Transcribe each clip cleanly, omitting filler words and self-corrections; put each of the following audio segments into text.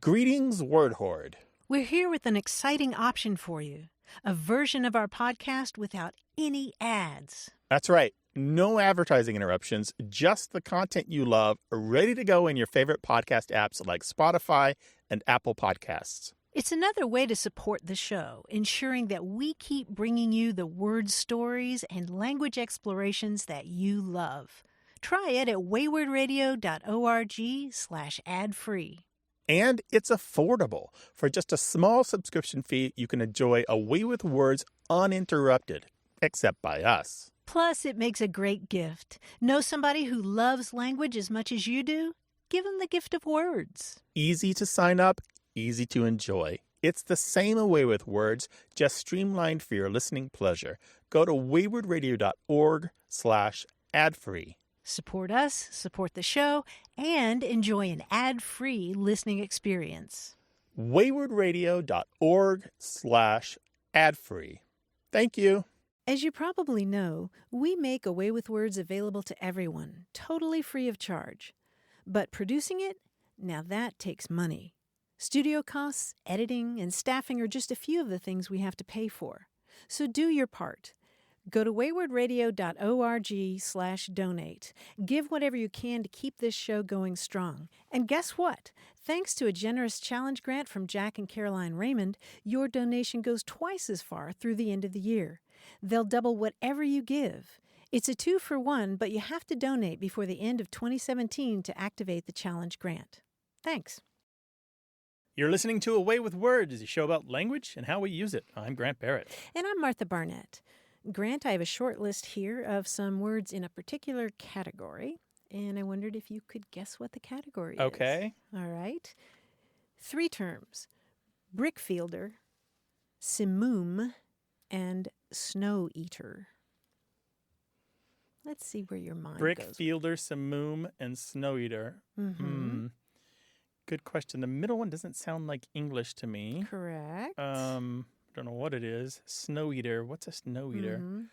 Greetings, Word Horde. We're here with an exciting option for you, a version of our podcast without any ads. That's right. No advertising interruptions, just the content you love, ready to go in your favorite podcast apps like Spotify and Apple Podcasts. It's another way to support the show, ensuring that we keep bringing you the word stories and language explorations that you love. Try it at waywardradio.org/ad-free. And it's affordable. For just a small subscription fee, you can enjoy A Way with Words uninterrupted, except by us. Plus, it makes a great gift. Know somebody who loves language as much as you do? Give them the gift of words. Easy to sign up, easy to enjoy. It's the same A Way with Words, just streamlined for your listening pleasure. Go to waywardradio.org/ad-free. Support us, support the show, and enjoy an ad-free listening experience. waywardradio.org/ad-free. Thank you. As you probably know, we make A Way with Words available to everyone, totally free of charge. But producing it, now that takes money. Studio costs, editing, and staffing are just a few of the things we have to pay for. So do your part. Go to waywardradio.org/donate. Give whatever you can to keep this show going strong. And guess what? Thanks to a generous challenge grant from Jack and Caroline Raymond, your donation goes twice as far through the end of the year. They'll double whatever you give. It's a 2-for-1, but you have to donate before the end of 2017 to activate the challenge grant. Thanks. You're listening to A Way with Words, a show about language and how we use it. I'm Grant Barrett. And I'm Martha Barnett. Grant, I have a short list here of some words in a particular category, and I wondered if you could guess what the category is. Okay. All right. 3 terms: brickfielder, simoom, and snow eater. Let's see where your mind goes. Brickfielder, simoom, and snow eater. Mm-hmm. Good question. The middle one doesn't sound like English to me. Correct. Don't know what it is. Snow eater. What's a snow eater? Mm-hmm.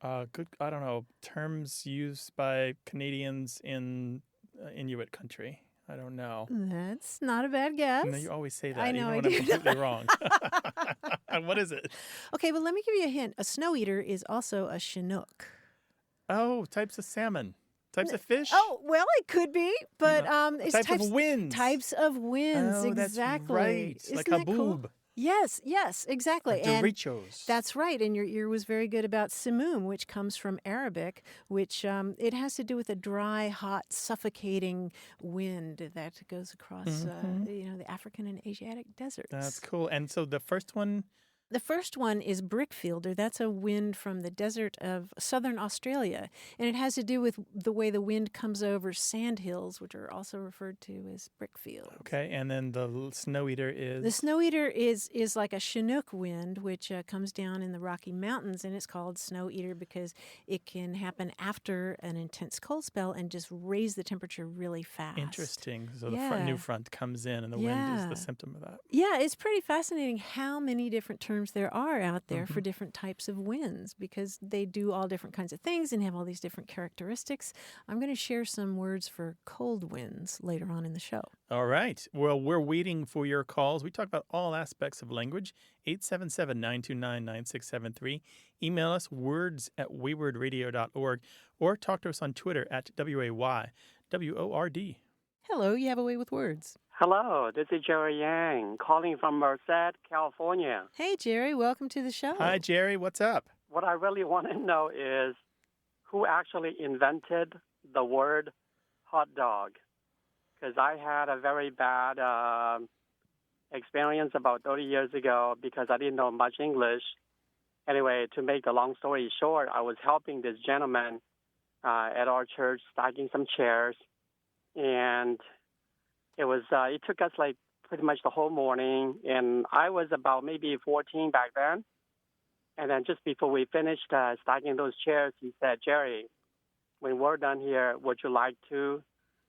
I don't know. Terms used by Canadians in Inuit country. I don't know. That's not a bad guess. No, you always say that. I know, even I when do. I'm completely wrong. What is it? Okay, well, let me give you a hint. A snow eater is also a Chinook. Oh, types of salmon. Types of fish? Oh, well, it could be, but it's types of winds. Types of winds, Oh, exactly. that's right. Isn't like that haboob. cool? Yes, exactly. And Doritos. that's right. And your ear was very good about simoom, which comes from Arabic, which it has to do with a dry, hot, suffocating wind that goes across the African and Asiatic deserts. That's cool. And so the first one? The first one is brickfielder. That's a wind from the desert of southern Australia. And it has to do with the way the wind comes over sand hills, which are also referred to as brickfields. Okay, and then the snow eater is? The snow eater is like a Chinook wind, which comes down in the Rocky Mountains, and it's called snow eater because it can happen after an intense cold spell and just raise the temperature really fast. Interesting. So the new front comes in, and the wind is the symptom of that. Yeah, it's pretty fascinating how many different terms there are out there for different types of winds because they do all different kinds of things and have all these different characteristics. I'm going to share some words for cold winds later on in the show. All right. Well, we're waiting for your calls. We talk about all aspects of language. 877-929-9673. Email us words@waywardradio.org or talk to us on Twitter at WAYWORD. Hello, you have A Way with Words. Hello, this is Jerry Yang calling from Merced, California. Hey, Jerry, welcome to the show. Hi, Jerry. What's up? What I really want to know is who actually invented the word hot dog? Because I had a very bad experience about 30 years ago because I didn't know much English. Anyway, to make the long story short, I was helping this gentleman at our church stacking some chairs, and it took us like pretty much the whole morning, and I was about maybe 14 back then. And then just before we finished stacking those chairs, he said, Jerry, when we're done here, would you like to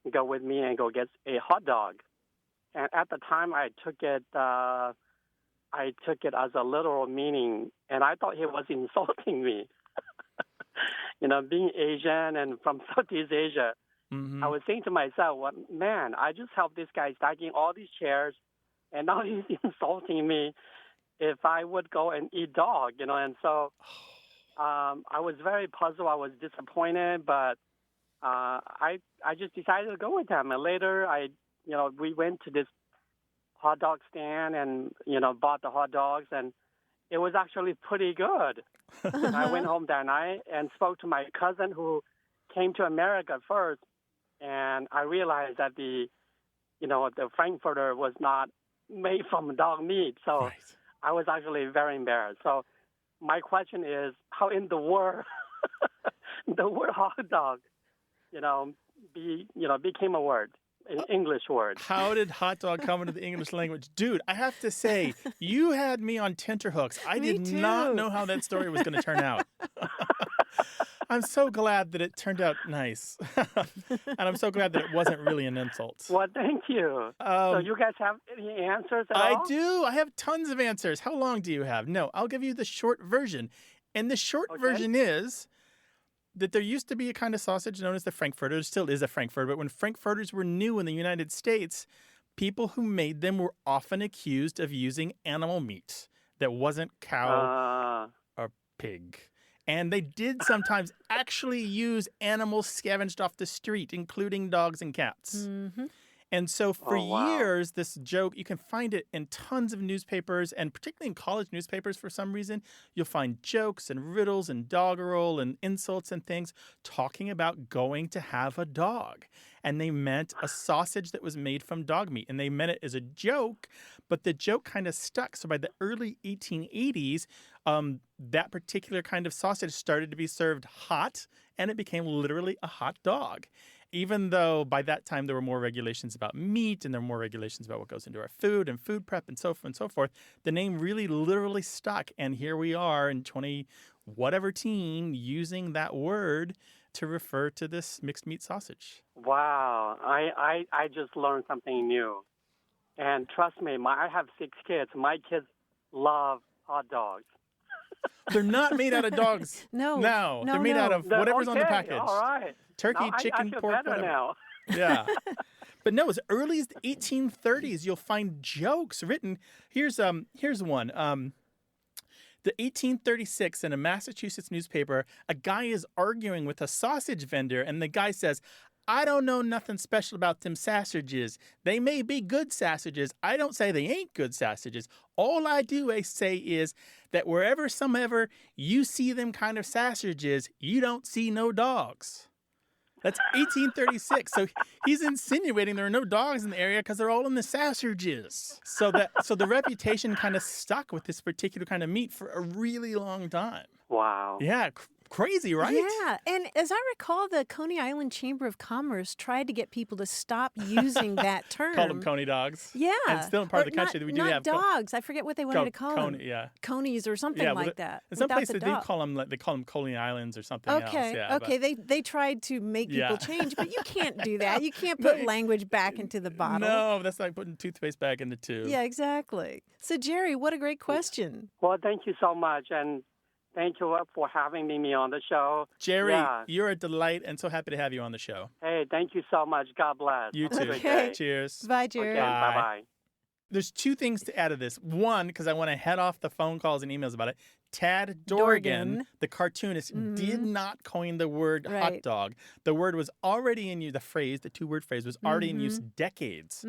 go with me and go get a hot dog? And at the time, I took it as a literal meaning, and I thought he was insulting me. Being Asian and from Southeast Asia, Mm-hmm. I was saying to myself, well, man, I just helped this guy stacking all these chairs, and now he's insulting me if I would go and eat dog, And so I was very puzzled. I was disappointed, but I just decided to go with him. And later, we went to this hot dog stand and, bought the hot dogs, and it was actually pretty good. I went home that night and spoke to my cousin who came to America first, and I realized that the frankfurter was not made from dog meat. So Right. I was actually very embarrassed. So my question is, how in the world the word hot dog, became a word, an English word? How did hot dog come into the English language? Dude, I have to say, you had me on tenterhooks. I Me did not too. know how that story was going to turn out. I'm so glad that it turned out nice. And I'm so glad that it wasn't really an insult. Well, thank you. So you guys have any answers at I all? do. I have tons of answers. How long do you have? No, I'll give you the short version. And the short version is that there used to be a kind of sausage known as the frankfurter. There still is a frankfurter, but when frankfurters were new in the United States, people who made them were often accused of using animal meat that wasn't cow or pig. And they did sometimes actually use animals scavenged off the street, including dogs and cats. Mm-hmm. And so for years, this joke, you can find it in tons of newspapers, and particularly in college newspapers for some reason, you'll find jokes and riddles and doggerel and insults and things talking about going to have a dog. And they meant a sausage that was made from dog meat. And they meant it as a joke, but the joke kind of stuck. So by the early 1880s, that particular kind of sausage started to be served hot, and it became literally a hot dog. Even though by that time there were more regulations about meat and there were more regulations about what goes into our food and food prep and so forth, the name really literally stuck. And here we are in 20-whatever teen using that word to refer to this mixed meat sausage. Wow. I just learned something new. And trust me, I have 6 kids. My kids love hot dogs. They're not made out of dogs. No, they're made out of whatever's on the package. All right. Turkey, Now, chicken, I feel pork, better whatever. now. Yeah. But no, as early as the 1830s, you'll find jokes written. Here's one. The 1836 in a Massachusetts newspaper, a guy is arguing with a sausage vendor, and the guy says, "I don't know nothing special about them sausages. They may be good sausages. I don't say they ain't good sausages. All I do say is that wherever somever you see them kind of sausages, you don't see no dogs." That's 1836. So he's insinuating there are no dogs in the area because they're all in the sausages. So the reputation kind of stuck with this particular kind of meat for a really long time. Wow. Yeah, crazy, right? Yeah, and as I recall, the Coney Island Chamber of Commerce tried to get people to stop using that term. Call them Coney dogs. Yeah. And still in part of the country not, that we do not have dogs. I forget what they wanted to call them. Coney, yeah. Conies or something Yeah, like that. In some without places the they dog. call them Coney Islands or something else. Okay, Yeah, okay. They tried to make people change, but you can't do that. You can't put language back into the bottle. No, that's like putting toothpaste back in the tube. Yeah, exactly. So, Jerry, what a great question. Well, thank you so much. And thank you for having me on the show. Jerry, Yeah. you're a delight, and so happy to have you on the show. Hey, thank you so much. God bless. You Have a too. great day. Cheers. Bye, Jerry. Okay, bye-bye. There's 2 things to add to this. One, because I want to head off the phone calls and emails about it. Tad Dorgan, the cartoonist, did not coin the word hot dog. The word was already in use, the 2-word phrase was already in use decades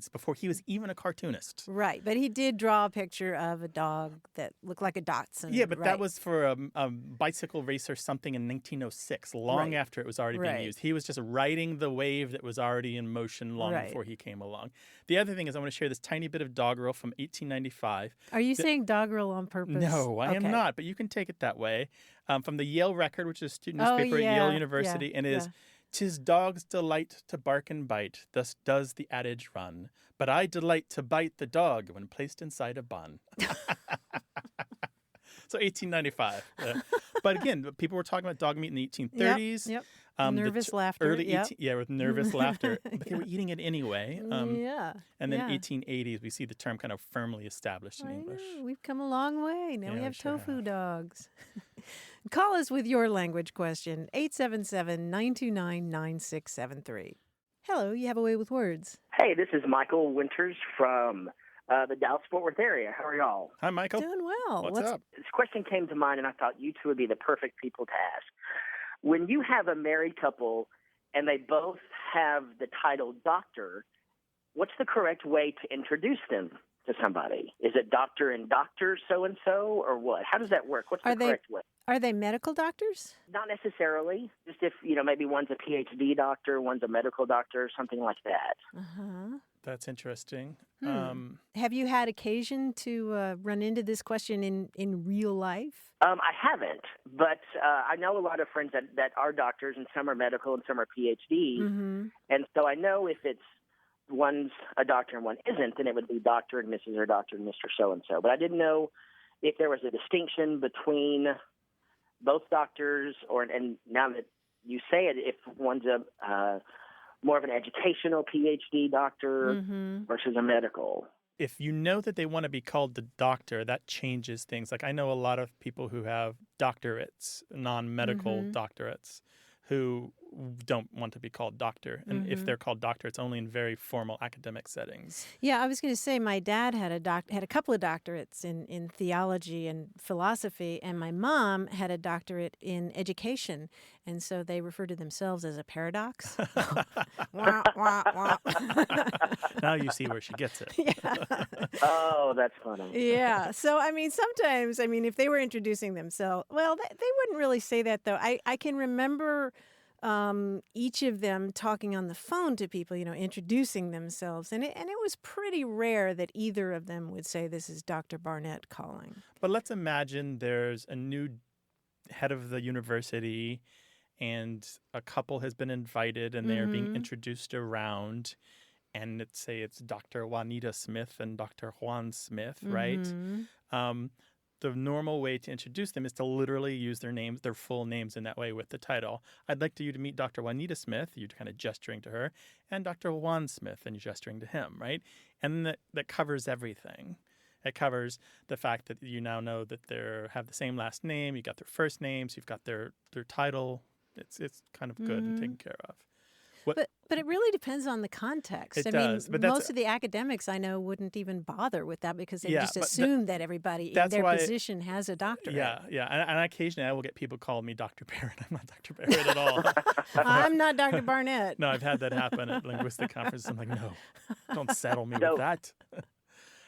before he was even a cartoonist. Right, but he did draw a picture of a dog that looked like a Dachshund. Yeah, but that was for a bicycle race or something in 1906, long after it was already being used. He was just riding the wave that was already in motion long before he came along. The other thing is I want to share this tiny bit of doggerel from 1895. Are you saying doggerel on purpose? No, I am not, but you can take it that way. From the Yale Record, which is a student newspaper at Yale University, and it is, "'Tis dog's delight to bark and bite, thus does the adage run. But I delight to bite the dog when placed inside a bun." So 1895. But again, people were talking about dog meat in the 1830s. Nervous laughter. Early Yep. with nervous laughter. But they Yeah. were eating it anyway. Yeah. And then Yeah. 1880s, we see the term kind of firmly established in I English. know. We've come a long way. Now Yeah, we we have sure tofu have. dogs. Call us with your language question, 877-929-9673. Hello, you have a way with words. Hey, this is Michael Winters from the Dallas-Fort Worth area. How are y'all? Hi, Michael. Doing well. What's up? This question came to mind, and I thought you two would be the perfect people to ask. When you have a married couple and they both have the title doctor, what's the correct way to introduce them to somebody? Is it doctor and doctor so-and-so, or what? How does that work? What's the correct way? Are they medical doctors? Not necessarily. Just if, maybe one's a PhD doctor, one's a medical doctor, something like that. Uh-huh. That's interesting. Have you had occasion to run into this question in real life? I haven't, but I know a lot of friends that are doctors, and some are medical and some are PhDs. Mm-hmm. And so I know if it's one's a doctor and one isn't, then it would be Dr. and Mrs. or Dr. and Mr. So-and-so. But I didn't know if there was a distinction between both doctors, and now that you say it, if one's a more of an educational PhD doctor versus a medical. If you know that they want to be called the doctor, that changes things. Like I know a lot of people who have doctorates, non-medical doctorates, who don't want to be called doctor. And if they're called doctor, it's only in very formal academic settings. Yeah, I was going to say my dad had a couple of doctorates in theology and philosophy, and my mom had a doctorate in education, and so they refer to themselves as a paradox. Wah, wah, wah. Now you see where she gets it. Yeah. Oh, that's funny. Yeah. So, sometimes, if they were introducing themselves, well, they wouldn't really say that, though. I can remember each of them talking on the phone to people, introducing themselves. And it was pretty rare that either of them would say, "This is Dr. Barnett calling." But let's imagine there's a new head of the university and a couple has been invited and they're being introduced around. And let's say it's Dr. Juanita Smith and Dr. Juan Smith, right? The normal way to introduce them is to literally use their names, their full names in that way with the title. I'd like you to meet Dr. Juanita Smith, you're kind of gesturing to her, and Dr. Juan Smith, and you're gesturing to him, right? And that covers everything. It covers the fact that you now know that they have the same last name, you got their first names, you've got their title. It's kind of good and taken care of. But it really depends on the context. It does, but most of the academics I know wouldn't even bother with that because they just assume that everybody in their position has a doctorate. Yeah. And occasionally I will get people call me Dr. Barrett. I'm not Dr. Barrett at all. I'm not Dr. Barnett. No, I've had that happen at linguistic conferences. I'm like, no, don't saddle me with that.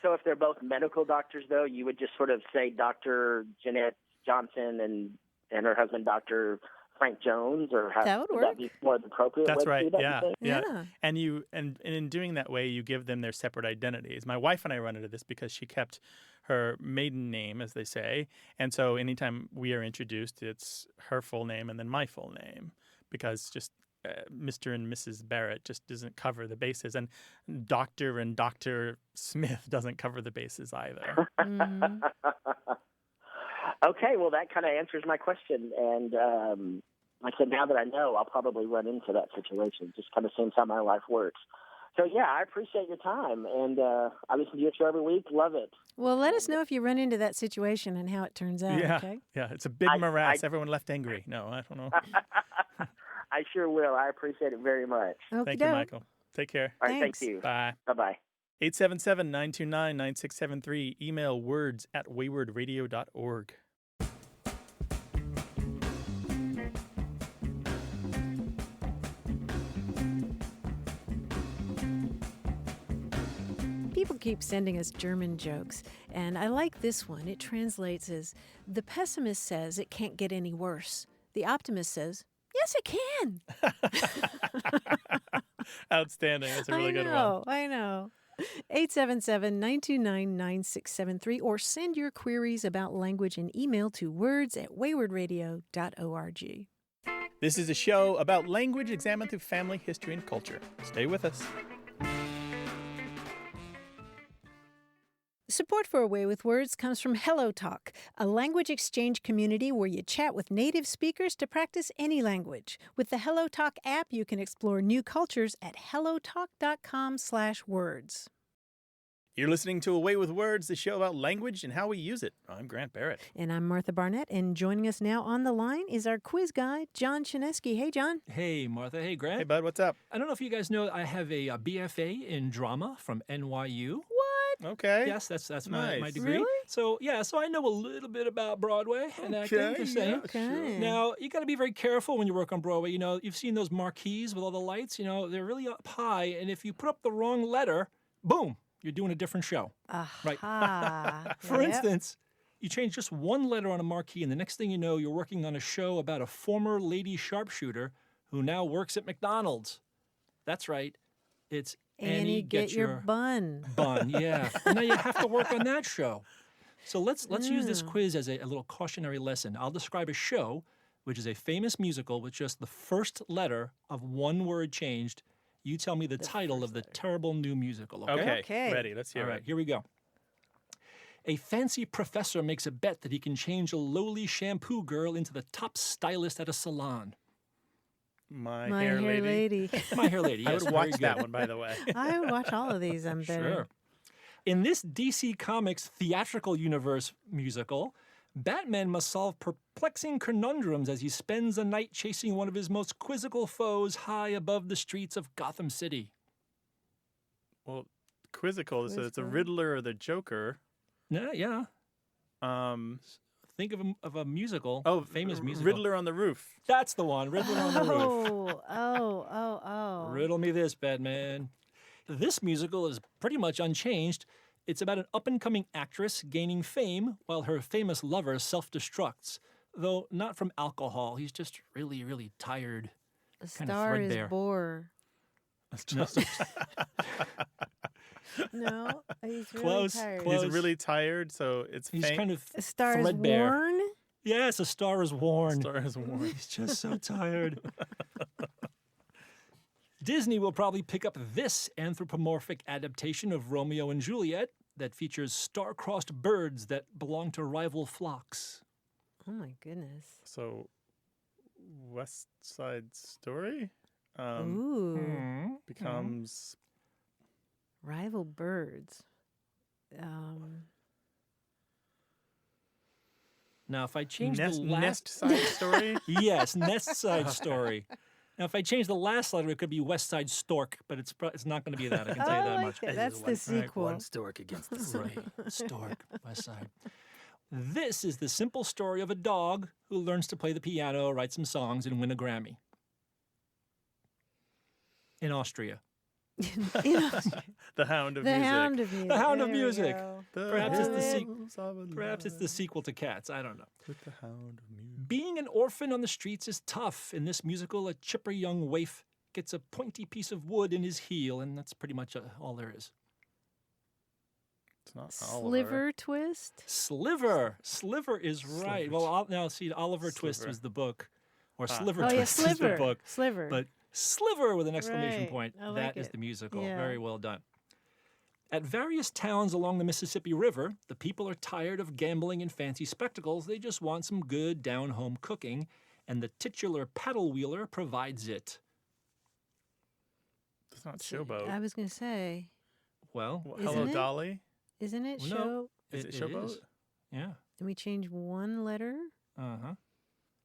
So if they're both medical doctors, though, you would just sort of say Dr. Jeanette Johnson and her husband, Dr. Frank Jones, or how that would work. That be more the appropriate That's way right. to do that? Yeah. And in doing that way, you give them their separate identities. My wife and I run into this because she kept her maiden name, as they say, and so anytime we are introduced, it's her full name and then my full name, because just Mr. and Mrs. Barrett just doesn't cover the bases, and Dr. and Dr. Smith doesn't cover the bases either. Okay, well, that kind of answers my question. And like I said, now that I know, I'll probably run into that situation. Just kind of seems how my life works. So, yeah, I appreciate your time. And I listen to your show every week. Love it. Well, let us know if you run into that situation and how it turns out, okay? Yeah, it's a big morass. Everyone left angry. No, I don't know. I sure will. I appreciate it very much. Thank you, Michael. Take care. All right, thank you. Bye. Bye-bye. 877-929-9673. Email words@waywardradio.org. People keep sending us German jokes, and I like this one. It translates as, "The pessimist says it can't get any worse. The optimist says, yes, it can." Outstanding. That's a really good one. I know. 877-929-9673, or send your queries about language and email to words@waywardradio.org. This is a show about language examined through family, history, and culture. Stay with us. Support for Away with Words comes from Hello Talk, a language exchange community where you chat with native speakers to practice any language. With the Hello Talk app, you can explore new cultures at hellotalk.com/words. You're listening to Away with Words, the show about language and how we use it. I'm Grant Barrett. And I'm Martha Barnett, and joining us now on the line is our quiz guy, John Chinesky. Hey, John. Hey, Martha. Hey, Grant. Hey, bud, what's up? I don't know if you guys know, I have a BFA in drama from NYU. What? Okay. Yes, that's Nice. my degree. Really? So I know a little bit about Broadway and acting. Just saying. Okay. Now, you got to be very careful when you work on Broadway. You know, you've seen those marquees with all the lights. You know, they're really up high, and if you put up the wrong letter, boom, you're doing a different show. Right. For instance, you change just one letter on a marquee, and the next thing you know, you're working on a show about a former lady sharpshooter who now works at McDonald's. That's right. It's Annie, get your bun. Bun, yeah. And now you have to work on that show. So let's use this quiz as a little cautionary lesson. I'll describe a show, which is a famous musical with just the first letter of one word changed. You tell me the title of the terrible new musical, okay? Okay. Ready. Let's hear All it. right, here we go. A fancy professor makes a bet that he can change a lowly shampoo girl into the top stylist at a salon. My My Hair Hair Lady. Lady. My Hair Lady, I yes, would very watch that good. one, by the way. I would watch all of these. I'm better. Sure. In this DC Comics theatrical universe musical, Batman must solve perplexing conundrums as he spends the night chasing one of his most quizzical foes high above the streets of Gotham City. Well, quizzical, so it's a Quizzical. Riddler or the Joker. Yeah. Think of a musical, Oh, famous musical. Riddler on the Roof. That's the one, Riddler on the Roof. Oh. Riddle me this, Batman. This musical is pretty much unchanged. It's about an up-and-coming actress gaining fame while her famous lover self-destructs, though not from alcohol. He's just really, really tired. The Kind of Star is threadbare. Bore. No, No, he's really Close, tired. close. He's really tired, so it's he's faint. kind of The Star is threadbare. worn. Yes, a star is worn. Star is worn. He's just so tired. Disney will probably pick up this anthropomorphic adaptation of Romeo and Juliet that features star-crossed birds that belong to rival flocks. Oh my goodness. So, West Side Story Ooh, becomes rival birds. Now, if I change Nest, the last... Nest Side Story. Yes, Nest Side Story. Now, if I change the last letter, it could be West Side Stork, but it's not going to be that. I can tell you that like much. that. That's the sequel. stork against the Right, Stork, West Side. This is the simple story of a dog who learns to play the piano, write some songs, and win a Grammy. In Austria. The Hound of The Music. Hound of Music. The Hound of There we Music. go. Perhaps it's the Hills of Perhaps it's the Love sequel to Cats. I don't know. with the Hound of Music. Being an orphan on the streets is tough. In this musical, a chipper young waif gets a pointy piece of wood in his heel, and that's pretty much all there is. It's not Oliver. Sliver Twist. Sliver. Sliver is right. Sliver. Well, now see, Oliver Twist Sliver. was the book, or Ah. Sliver Oh yeah, Twist is the Sliver. book. Sliver. But Sliver with an exclamation Right. point. I like That is it. the musical. Yeah. Very well done. At various towns along the Mississippi River, the people are tired of gambling and fancy spectacles. They just want some good down-home cooking, and the titular paddle wheeler provides it. It's not Showboat. I was gonna say, Well, Well, Isn't Hello, it? Dolly. isn't it Well, no. show? Is it Showboat? Yeah. Can we change one letter? Uh-huh.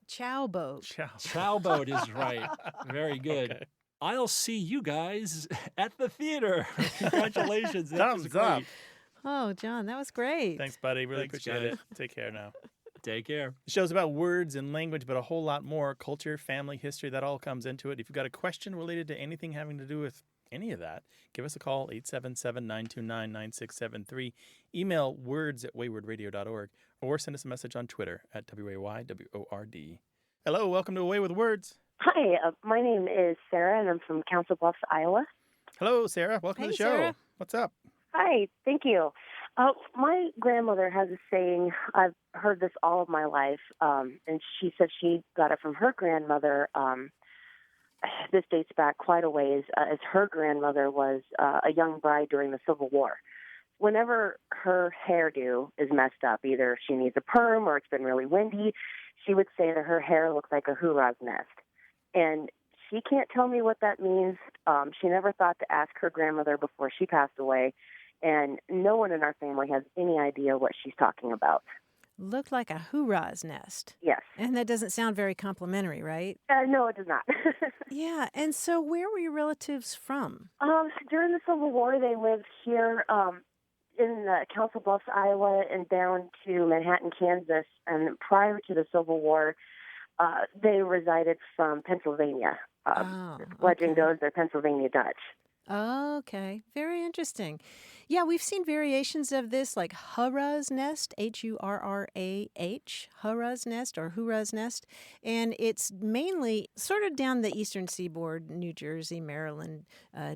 Chowboat. Chow. Chowboat is right. Very good. Okay. I'll see you guys at the theater. Congratulations. That was Thumbs up. great. Oh, John, that was great. Thanks, buddy. Really Thanks, appreciate guys. it. Take care now. Take care. The show's about words and language, but a whole lot more. Culture, family, history, that all comes into it. If you've got a question related to anything having to do with any of that, give us a call, 877-929-9673. Email words@waywardradio.org, or send us a message on Twitter at WAYWORD. Hello, welcome to Away with Words. Hi, my name is Sarah, and I'm from Council Bluffs, Iowa. Hello, Sarah. Welcome to Hey, the show. Sarah. What's up? Hi, thank you. My grandmother has a saying, I've heard this all of my life, and she said she got it from her grandmother. This dates back quite a ways, as her grandmother was a young bride during the Civil War. whenever her hairdo is messed up, either she needs a perm or it's been really windy, she would say that her hair looks like a hoorah's nest. And she can't tell me what that means. She never thought to ask her grandmother before she passed away, and no one in our family has any idea what she's talking about. Looked like a hoorah's nest. Yes. And that doesn't sound very complimentary, right? No, it does not. Yeah. And so where were your relatives from? During the Civil War, they lived here in Council Bluffs, Iowa, and down to Manhattan, Kansas. And prior to the Civil War, they resided from Pennsylvania. Legend goes they're Pennsylvania Dutch. Okay, very interesting. Yeah, we've seen variations of this, like Hurrah's Nest, Hurrah, Hurrah's Nest or Hoorah's Nest, and it's mainly sort of down the eastern seaboard, New Jersey, Maryland,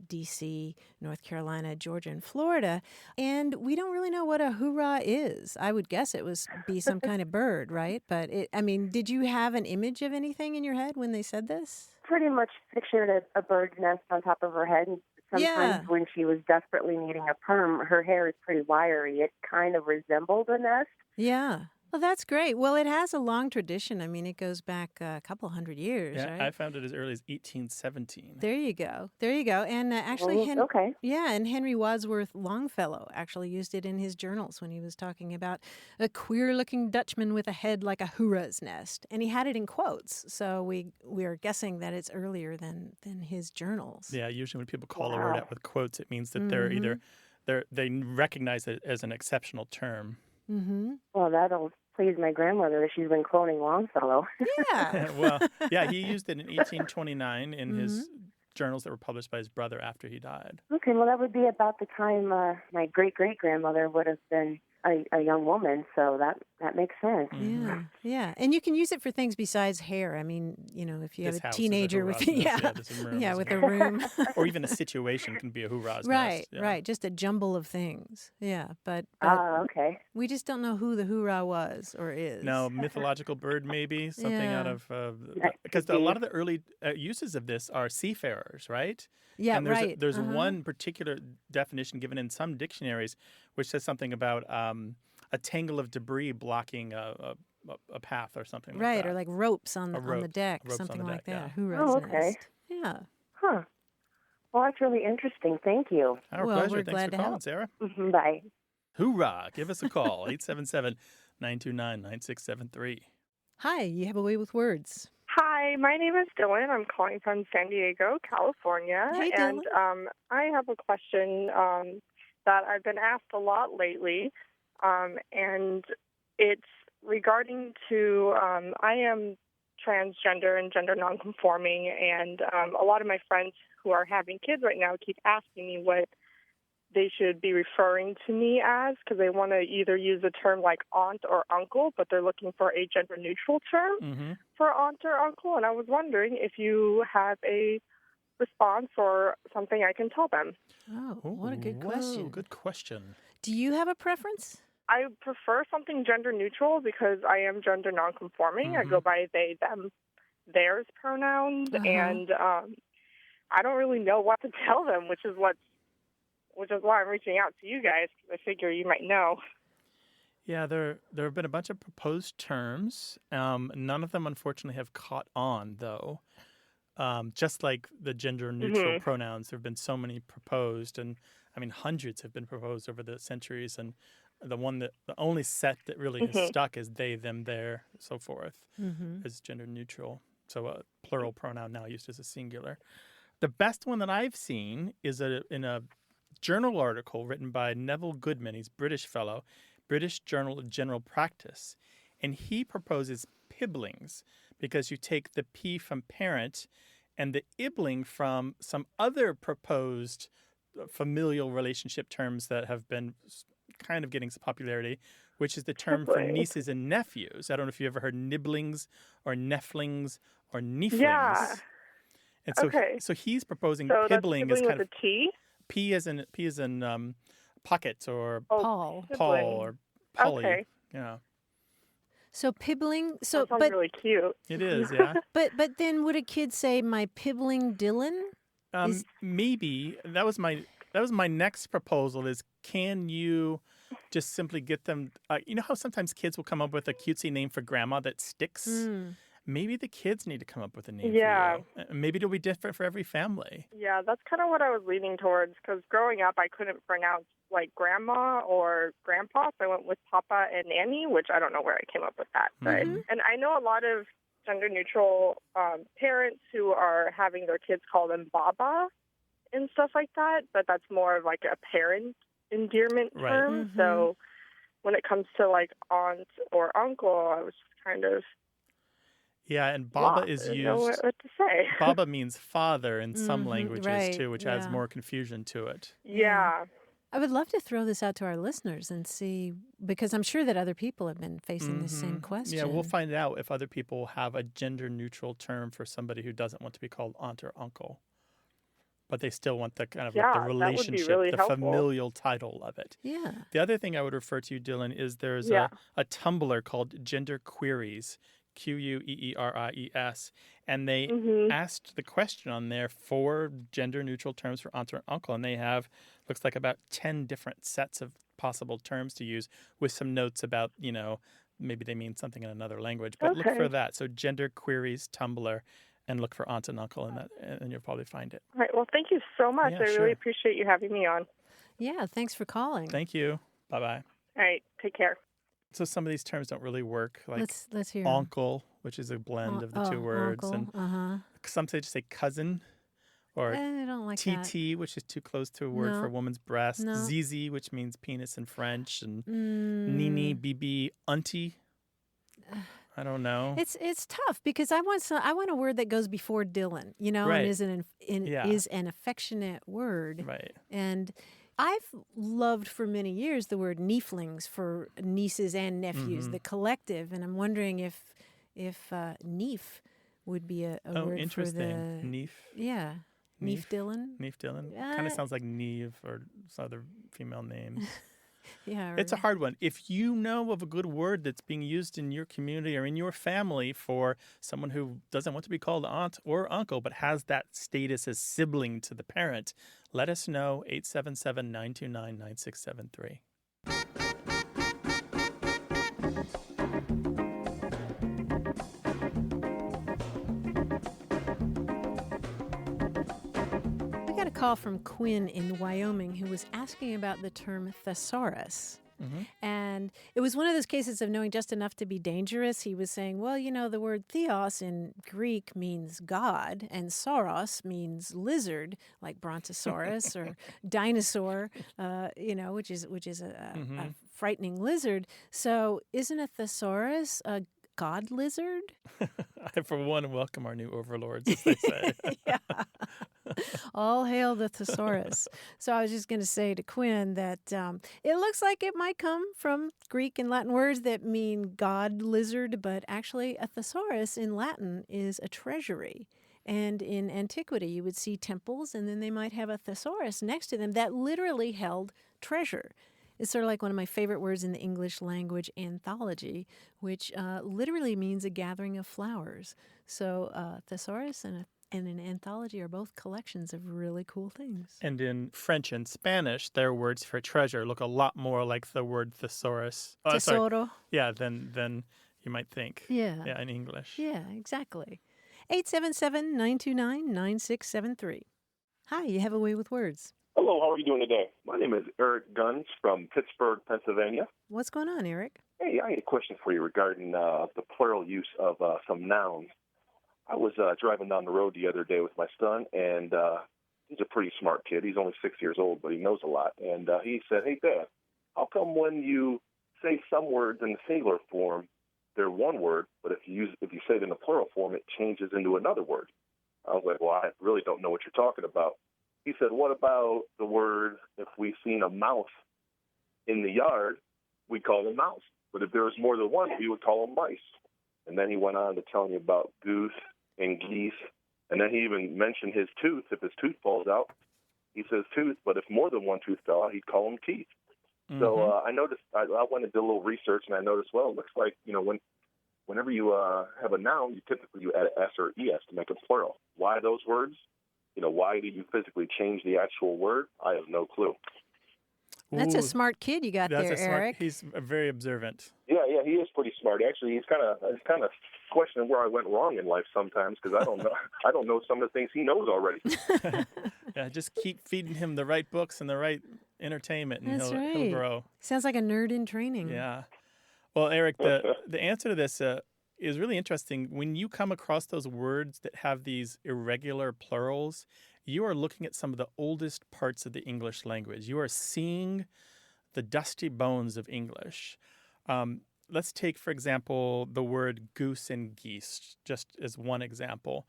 D.C., North Carolina, Georgia, and Florida, and we don't really know what a hoorah is. I would guess it would be some kind of bird, right? But, did you have an image of anything in your head when they said this? Pretty much pictured a bird's nest on top of her head. Sometimes when she was desperately needing a perm, her hair is pretty wiry. It kind of resembled a nest. Yeah. Well, that's great. Well, it has a long tradition. I mean, it goes back a couple hundred years, right? I found it as early as 1817. There you go. And actually, Henry Wadsworth Longfellow actually used it in his journals when he was talking about a queer-looking Dutchman with a head like a hoorah's nest. And he had it in quotes, so we are guessing that it's earlier than his journals. Yeah, usually when people call a word out with quotes, it means that they're either they recognize it as an exceptional term. Mm-hmm. Well, that'll please my grandmother. She's been quoting Longfellow. Yeah. He used it in 1829 in his journals that were published by his brother after he died. Okay, well, that would be about the time my great-great-grandmother would have been a young woman, so that makes sense. Mm-hmm. Yeah. And you can use it for things besides hair. I mean, if you have a teenager with with a room. Or even a situation can be a hoorah's nest. Yeah. Right. Just a jumble of things. Yeah, but okay. We just don't know who the hoorah was or is. No, mythological bird maybe, something out of because a lot of the early uses of this are seafarers, right? Yeah, and there's one particular definition given in some dictionaries which says something about a tangle of debris blocking a path or something like that. Right, or like ropes on the deck, something like that. Yeah. Hoorah's nest. Yeah. Huh. Well, that's really interesting. Thank you. Our pleasure. We're Thanks glad for to calling, help. Sarah. Bye. Hoorah. Give us a call, 877-929-9673. Hi, you have a way with words. Hi, my name is Dylan. I'm calling from San Diego, California. Hey, Dylan. And I have a question that I've been asked a lot lately, and it's regarding to I am transgender and gender nonconforming, and a lot of my friends who are having kids right now keep asking me what they should be referring to me as, because they want to either use a term like aunt or uncle, but they're looking for a gender-neutral term for aunt or uncle. And I was wondering if you have a response or something I can tell them. Oh, what a good question. Good question. Do you have a preference? I prefer something gender-neutral because I am gender nonconforming. I go by they, them, theirs pronouns, and I don't really know what to tell them, which is why I'm reaching out to you guys, because I figure you might know. Yeah, there have been a bunch of proposed terms. None of them, unfortunately, have caught on, though. Just like the gender-neutral pronouns, there have been so many proposed, and hundreds have been proposed over the centuries, and the only set that really has stuck is they, them, their, so forth, is gender-neutral. So a plural pronoun now used as a singular. The best one that I've seen is in a journal article written by Neville Goodman. He's a British fellow, British Journal of General Practice. And he proposes piblings because you take the P from parent and the ibling from some other proposed familial relationship terms that have been kind of getting some popularity, which is the term for nieces and nephews. I don't know if you ever heard nibblings or nefflings or nieflings. Yeah. And so he's proposing pibbling as kind of a T? P as in pocket or Paul or Polly. Okay. Yeah. So pibbling. So that sounds really cute. It is, yeah. but then would a kid say my pibbling Dylan? Maybe that was That was my next proposal is, can you just simply get them, you know how sometimes kids will come up with a cutesy name for grandma that sticks? Maybe the kids need to come up with a name for you. Maybe it'll be different for every family. Yeah, that's kind of what I was leaning towards, because growing up I couldn't pronounce like grandma or grandpa, so I went with papa and nanny, which I don't know where I came up with that. But and I know a lot of gender-neutral parents who are having their kids call them baba and stuff like that, but that's more of like a parent endearment term. So when it comes to like aunt or uncle, I was kind of and baba is used. Know what to say. Baba means father in some languages too, which adds more confusion to it. Yeah. I would love to throw this out to our listeners and see, because I'm sure that other people have been facing the same question. Yeah, we'll find out if other people have a gender-neutral term for somebody who doesn't want to be called aunt or uncle, but they still want the kind of like the relationship, really the helpful. familial title of it. Yeah. The other thing I would refer to, Dylan, is there's a Tumblr called Gender Queries, Queeries, and they asked the question on there for gender-neutral terms for aunt or uncle, and they have, looks like about 10 different sets of possible terms to use with some notes about, you know, maybe they mean something in another language, but look for that. So Gender Queries Tumblr, and look for aunt and uncle, and you'll probably find it. All right. Well, thank you so much. Yeah, I really appreciate you having me on. Yeah, thanks for calling. Thank you. Bye-bye. All right. Take care. So some of these terms don't really work, like let's hear uncle, which is a blend of the two words, uncle, and some say just say cousin, or I don't like TT, which is too close to a word for a woman's breast, ZZ, which means penis in French, and Nini, Bibi, auntie. I don't know. It's tough because I want a word that goes before Dylan, you know, and is an affectionate word, right? And I've loved for many years the word nieflings for nieces and nephews, the collective, and I'm wondering if neef would be a word for the neef. Yeah, neef Dylan. Neef Dylan kind of sounds like Neve or some other female names. Yeah, it's a hard one. If you know of a good word that's being used in your community or in your family for someone who doesn't want to be called aunt or uncle but has that status as sibling to the parent, let us know. 877-929-9673. Call from Quinn in Wyoming, who was asking about the term thesaurus. And it was one of those cases of knowing just enough to be dangerous. He was saying, well, you know, the word theos in Greek means God, and sauros means lizard, like brontosaurus or dinosaur, you know, which is a frightening lizard. So isn't a thesaurus a god lizard? I, for one, welcome our new overlords, as they say. Yeah. All hail the thesaurus. So I was just going to say to Quinn that it looks like it might come from Greek and Latin words that mean god lizard, but actually a thesaurus in Latin is a treasury. And in antiquity, you would see temples, and then they might have a thesaurus next to them that literally held treasure. It's sort of like one of my favorite words in the English language, anthology, which literally means a gathering of flowers. So thesaurus and an anthology are both collections of really cool things. And in French and Spanish, their words for treasure look a lot more like the word thesaurus. Tesoro. Yeah, than you might think. Yeah, in English. Yeah, exactly. 877-929-9673. Hi, you have a way with words. Hello, how are you doing today? My name is Eric Guns from Pittsburgh, Pennsylvania. What's going on, Eric? Hey, I had a question for you regarding the plural use of some nouns. I was driving down the road the other day with my son, and he's a pretty smart kid. He's only 6 years old, but he knows a lot. And he said, hey, Dad, how come when you say some words in the singular form, they're one word, but if you say it in the plural form, it changes into another word? I was like, well, I really don't know what you're talking about. He said, what about the word, if we seen a mouse in the yard, we'd call them mouse. But if there was more than one, we would call them mice. And then he went on to tell me about goose and geese. And then he even mentioned his tooth. If his tooth falls out, he says tooth. But if more than one tooth fell out, he'd call them teeth. Mm-hmm. So I noticed, I went and did a little research, and I noticed, well, it looks like, you know, whenever you have a noun, you typically add an S or ES to make it plural. Why those words? why do you physically change the actual word? I have no clue. That's a Ooh, smart kid you got that's there, a smart. Eric. He's very observant. Yeah, he is pretty smart. Actually, he's kind of questioning where I went wrong in life sometimes because I don't know some of the things he knows already. Yeah, just keep feeding him the right books and the right entertainment, and That's he'll right. grow. Sounds like a nerd in training. Yeah. Well, Eric, the answer to this is really interesting. When you come across those words that have these irregular plurals, you are looking at some of the oldest parts of the English language. You are seeing the dusty bones of English. Let's take, for example, the word goose and geese, just as one example.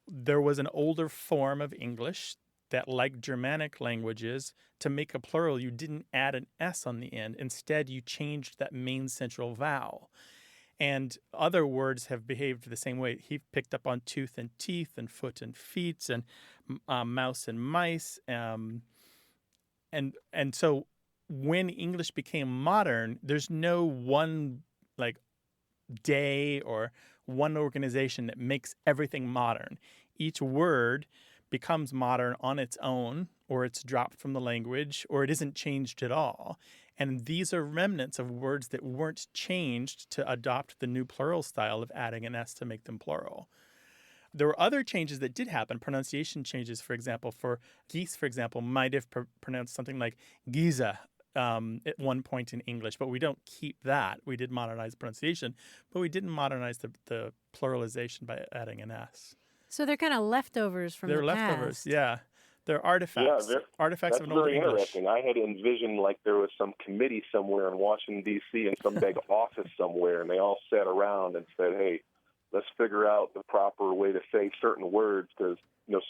There was an older form of English that, like Germanic languages, to make a plural, you didn't add an S on the end. Instead, you changed that main central vowel. And other words have behaved the same way. He picked up on tooth and teeth and foot and feet and mouse and mice. And so when English became modern, there's no one day or one organization that makes everything modern. Each word becomes modern on its own, or it's dropped from the language, or it isn't changed at all. And these are remnants of words that weren't changed to adopt the new plural style of adding an S to make them plural. There were other changes that did happen, pronunciation changes, for example. For geese, for example, might have pronounced something like Giza at one point in English, but we don't keep that. We did modernize pronunciation, but we didn't modernize the pluralization by adding an S. So they're kind of leftovers from the past. They're leftovers, yeah. They're artifacts. Yeah, artifacts of an old very English. Interesting. I had envisioned like there was some committee somewhere in Washington, D.C. in some big office somewhere, and they all sat around and said, hey, let's figure out the proper way to say certain words because,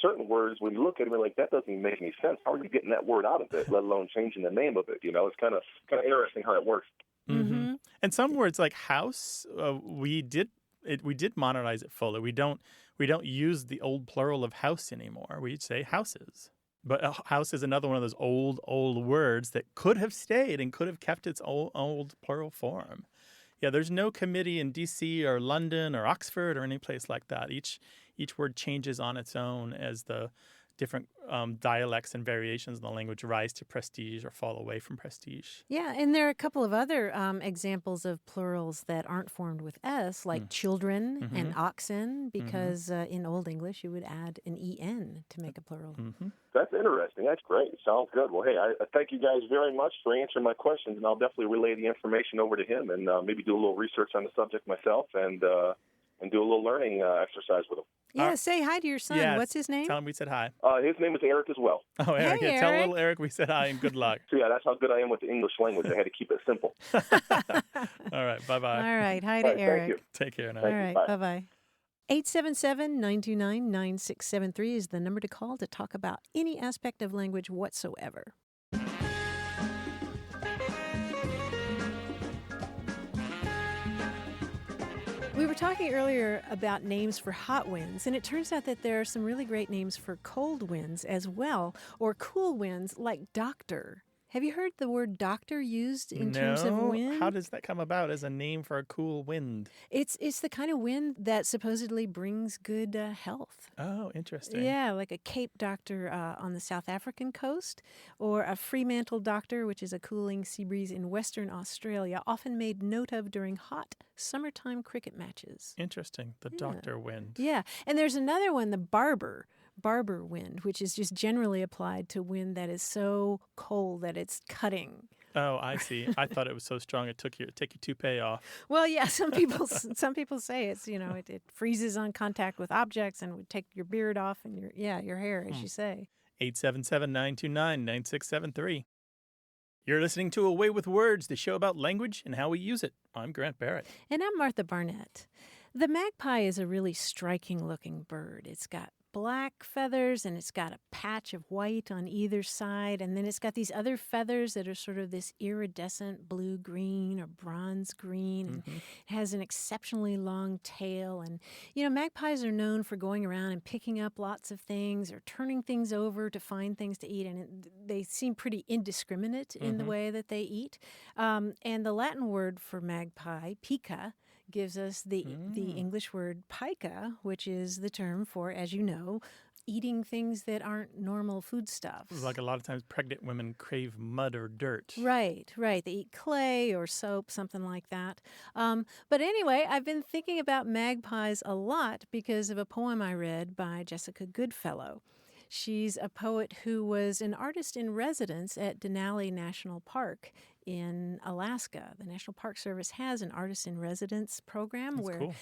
certain words, when you look at them, you're like, that doesn't even make any sense. How are you getting that word out of it, let alone changing the name of it? It's kind of interesting how it works. Mm-hmm. And some words like house, we did modernize it fully. We don't use the old plural of house anymore. We say houses. But a house is another one of those old words that could have stayed and could have kept its old plural form. Yeah, there's no committee in D.C. or London or Oxford or any place like that. Each word changes on its own as the different dialects and variations in the language rise to prestige or fall away from prestige. Yeah, and there are a couple of other examples of plurals that aren't formed with S, like children and oxen, because in Old English you would add an EN to make a plural. Mm-hmm. That's interesting. That's great. Sounds good. Well, hey, I thank you guys very much for answering my questions, and I'll definitely relay the information over to him and maybe do a little research on the subject myself and do a little learning exercise with him. Yeah, say hi to your son. Yes. What's his name? Tell him we said hi. His name is Eric as well. Oh, Eric. Hey, Yeah, tell Eric. little Eric we said hi and good luck. So, yeah, that's how good I am with the English language. I had to keep it simple. All right, bye-bye. All right, hi All to right, Eric. thank you. Take care now. All you. right, Bye. bye-bye. 877-929-9673 is the number to call to talk about any aspect of language whatsoever. We were talking earlier about names for hot winds, and it turns out that there are some really great names for cold winds as well, or cool winds like doctor. Have you heard the word doctor used in terms of wind? How does that come about as a name for a cool wind? It's the kind of wind that supposedly brings good health. Oh, interesting. Yeah, like a Cape doctor on the South African coast, or a Fremantle doctor, which is a cooling sea breeze in Western Australia, often made note of during hot summertime cricket matches. Interesting. The doctor wind. Yeah, and there's another one, the barber wind, which is just generally applied to wind that is so cold that it's cutting. Oh, I see. I thought it was so strong it took your toupee off. Well, yeah, some people say it's, it freezes on contact with objects and would take your beard off and your hair, as you say. 877-929-9673. You're listening to A Way with Words, the show about language and how we use it. I'm Grant Barrett. And I'm Martha Barnett. The magpie is a really striking-looking bird. It's got black feathers, and it's got a patch of white on either side, and then it's got these other feathers that are sort of this iridescent blue-green or bronze green, and it has an exceptionally long tail. And, magpies are known for going around and picking up lots of things or turning things over to find things to eat, and they seem pretty indiscriminate in the way that they eat. And the Latin word for magpie, pica, gives us the English word pica, which is the term for, as you know, eating things that aren't normal foodstuffs. Like a lot of times pregnant women crave mud or dirt. Right. They eat clay or soap, something like that. But anyway, I've been thinking about magpies a lot because of a poem I read by Jessica Goodfellow. She's a poet who was an artist in residence at Denali National Park in Alaska. The National Park Service has an artist in residence program. That's where, cool.